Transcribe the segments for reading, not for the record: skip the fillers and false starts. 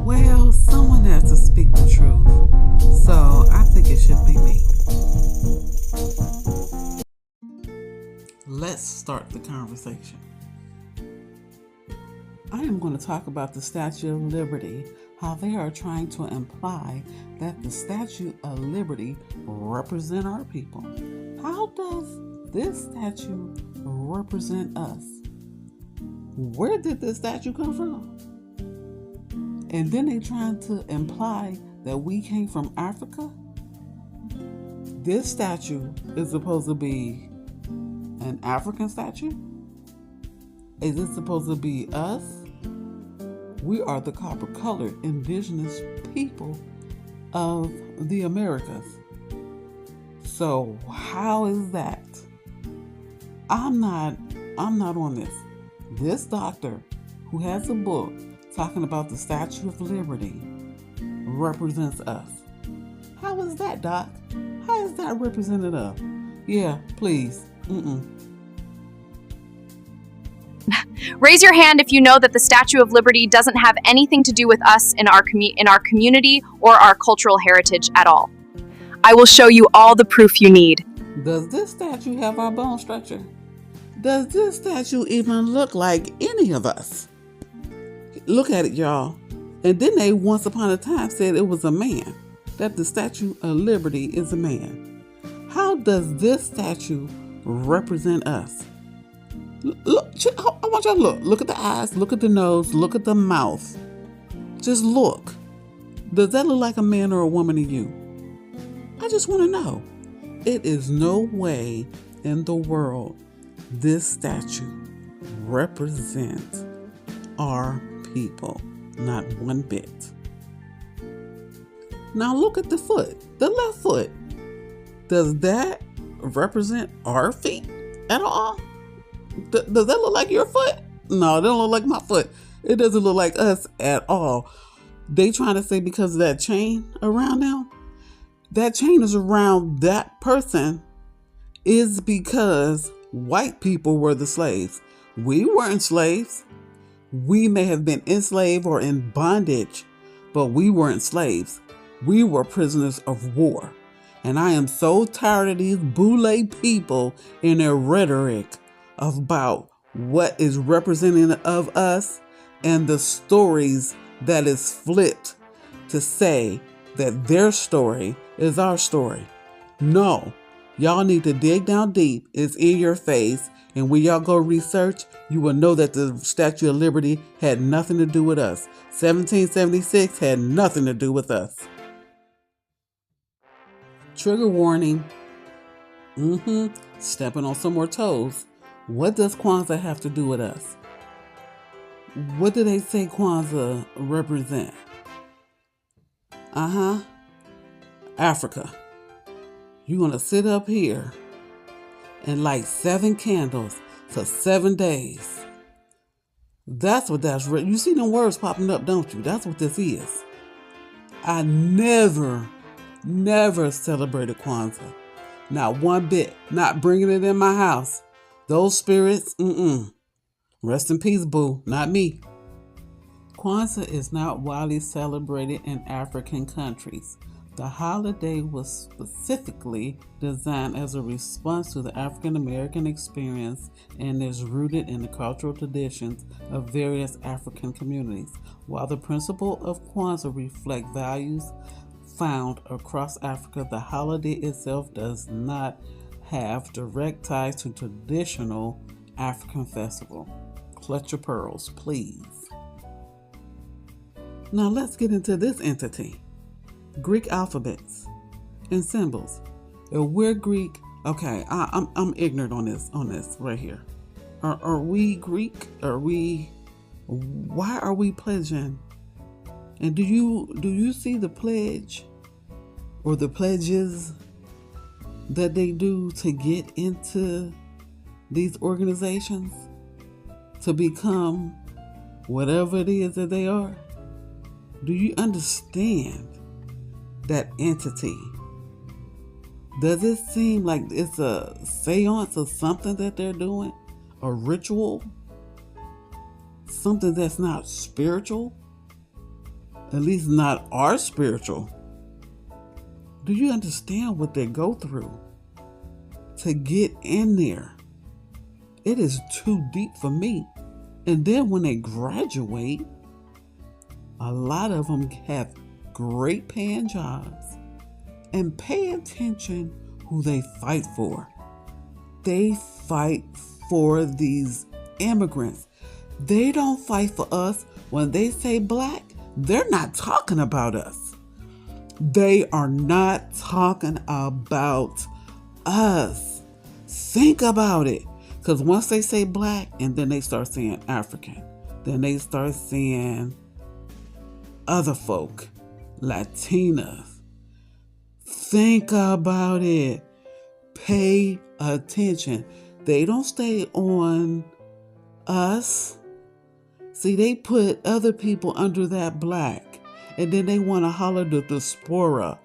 Well, someone has to speak the truth, so I think it should be me. Let's start the conversation. I am going to talk about the Statue of Liberty, how they are trying to imply that the Statue of Liberty represent our people. How does this statue represent us? Where did this statue come from? And then they trying to imply that we came from Africa? This statue is supposed to be an African statue? Is it supposed to be us? We are the copper-colored indigenous people of the Americas. So how is that? I'm not on this. This doctor who has a book talking about the Statue of Liberty represents us. How is that, Doc? How is that representative? Yeah, please. Raise your hand if you know that the Statue of Liberty doesn't have anything to do with us in our community or our cultural heritage at all. I will show you all the proof you need. Does this statue have our bone structure? Does this statue even look like any of us? Look at it, y'all. And then they once upon a time said it was a man, that the Statue of Liberty is a man. How does this statue represent us? Look, I want y'all to look. Look at the eyes, look at the nose, look at the mouth. Just look. Does that look like a man or a woman to you? I just want to know. It is no way in the world this statue represents our people. Not one bit. Now look at the foot, the left foot. Does that represent our feet at all? Does that look like your foot? No, it doesn't look like my foot. It doesn't look like us at all. They trying to say because of that chain around them, that chain is around that person is because white people were the slaves. We weren't slaves. We may have been enslaved or in bondage, but we weren't slaves. We were prisoners of war. And I am so tired of these boule people and their rhetoric about what is representing of us and the stories that is flipped to say that their story is our story. No, y'all need to dig down deep. It's in your face. And when y'all go research, you will know that the Statue of Liberty had nothing to do with us. 1776 had nothing to do with us. Trigger warning. Stepping on some more toes. What does Kwanzaa have to do with us? What do they say Kwanzaa represent? Africa. You're going to sit up here and light 7 candles for 7 days. That's what that's. You see them words popping up, don't you? That's what this is. I never celebrated Kwanzaa. Not one bit. Not bringing it in my house. Those spirits, Rest in peace, boo. Not me. Kwanzaa is not widely celebrated in African countries. The holiday was specifically designed as a response to the African American experience and is rooted in the cultural traditions of various African communities. While the principle of Kwanzaa reflects values found across Africa, the holiday itself does not have direct ties to traditional African festival. Clutch your pearls, please. Now let's get into this entity. Greek alphabets and symbols. If we're Greek, okay, I'm ignorant on this right here. Are we Greek? Why are we pledging? And do you see the pledge or the pledges that they do to get into these organizations to become whatever it is that they are? Do you understand that entity? Does it seem like it's a seance or something that they're doing? A ritual? Something that's not spiritual? At least not our spiritual. Do you understand what they go through to get in there? It is too deep for me. And then when they graduate, a lot of them have great paying jobs. And pay attention who they fight for. They fight for these immigrants. They don't fight for us. When they say black, they're not talking about us. They are not talking about us. Think about it. Because once they say black and then they start saying African, then they start saying other folk, Latinas. Think about it. Pay attention. They don't stay on us. See, they put other people under that black, and then they want to holler the diaspora.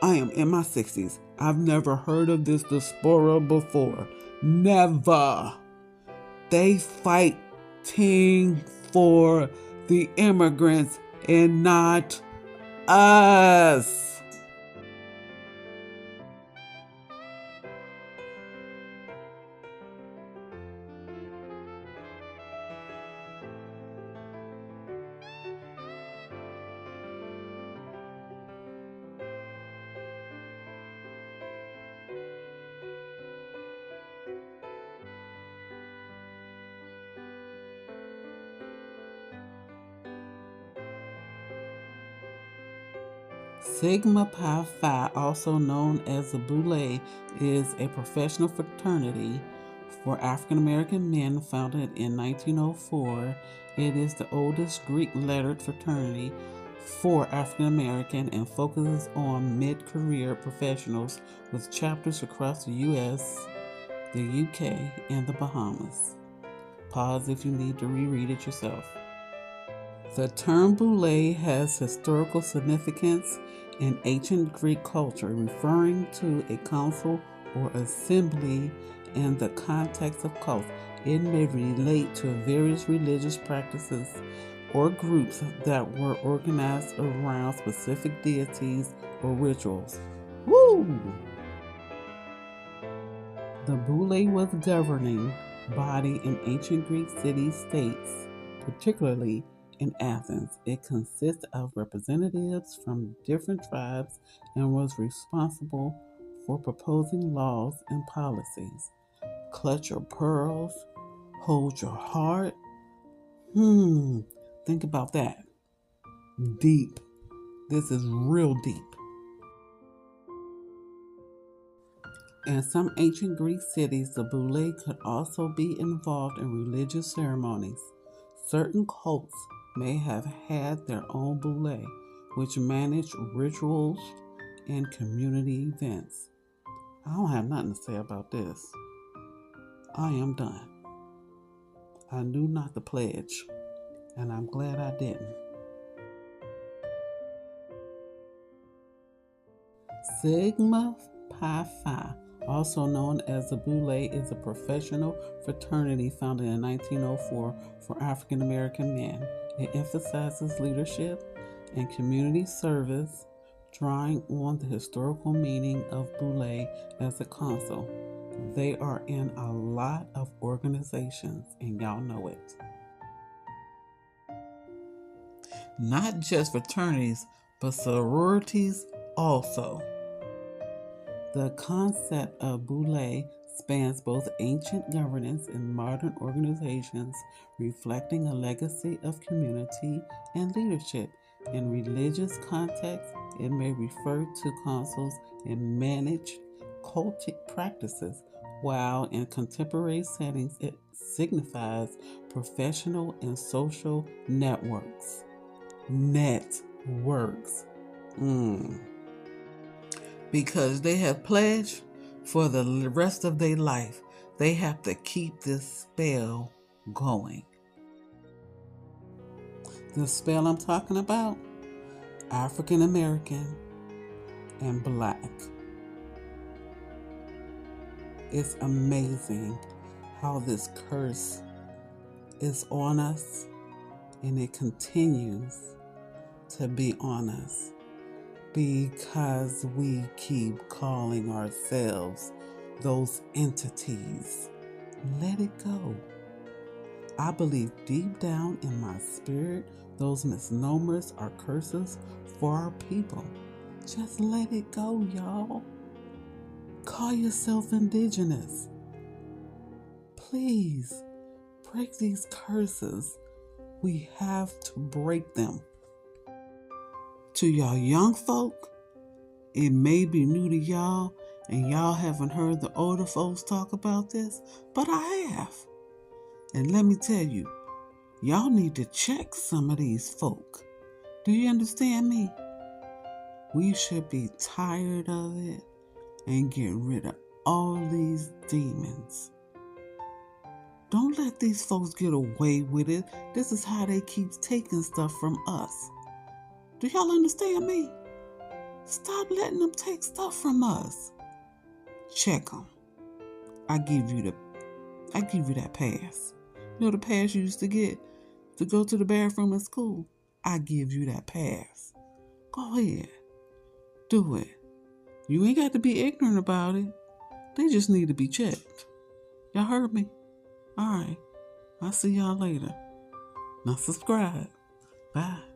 I am in my 60s. I've never heard of this diaspora before. Never. They fighting for the immigrants and not us. Sigma Pi Phi, also known as the Boule, is a professional fraternity for African American men founded in 1904. It is the oldest Greek-lettered fraternity for African American and focuses on mid-career professionals with chapters across the U.S., the U.K., and the Bahamas. Pause if you need to reread it yourself. The term Boule has historical significance in ancient Greek culture, referring to a council or assembly in the context of cult. It may relate to various religious practices or groups that were organized around specific deities or rituals. Woo! The Boule was a governing body in ancient Greek city-states, particularly in Athens. It consists of representatives from different tribes and was responsible for proposing laws and policies. Clutch your pearls, hold your heart. Think about that. Deep. This is real deep. In some ancient Greek cities, the Boule could also be involved in religious ceremonies. Certain cults may have had their own Boule, which managed rituals and community events. I don't have nothing to say about this. I am done. I knew not to pledge, and I'm glad I didn't. Sigma Pi Phi, also known as the Boule, is a professional fraternity founded in 1904 for African American men. It emphasizes leadership and community service, drawing on the historical meaning of Boule as a council. They are in a lot of organizations, and y'all know it. Not just fraternities, but sororities also. The concept of Boule spans both ancient governance and modern organizations, reflecting a legacy of community and leadership. In religious context, it may refer to councils and managed cultic practices, while in contemporary settings, it signifies professional and social networks. Because they have pledged for the rest of their life, they have to keep this spell going. The spell I'm talking about, African American and Black. It's amazing how this curse is on us and it continues to be on us because we keep calling ourselves those entities. Let it go. I believe deep down in my spirit, those misnomers are curses for our people. Just let it go, y'all. Call yourself indigenous. Please break these curses. We have to break them. To y'all young folk, it may be new to y'all and y'all haven't heard the older folks talk about this, but I have. And let me tell you, y'all need to check some of these folk. Do you understand me? We should be tired of it and get rid of all these demons. Don't let these folks get away with it. This is how they keep taking stuff from us. Do y'all understand me? Stop letting them take stuff from us. Check them. I give you that pass. You know the pass you used to get to go to the bathroom in school? I give you that pass. Go ahead. Do it. You ain't got to be ignorant about it. They just need to be checked. Y'all heard me? All right. I'll see y'all later. Now subscribe. Bye.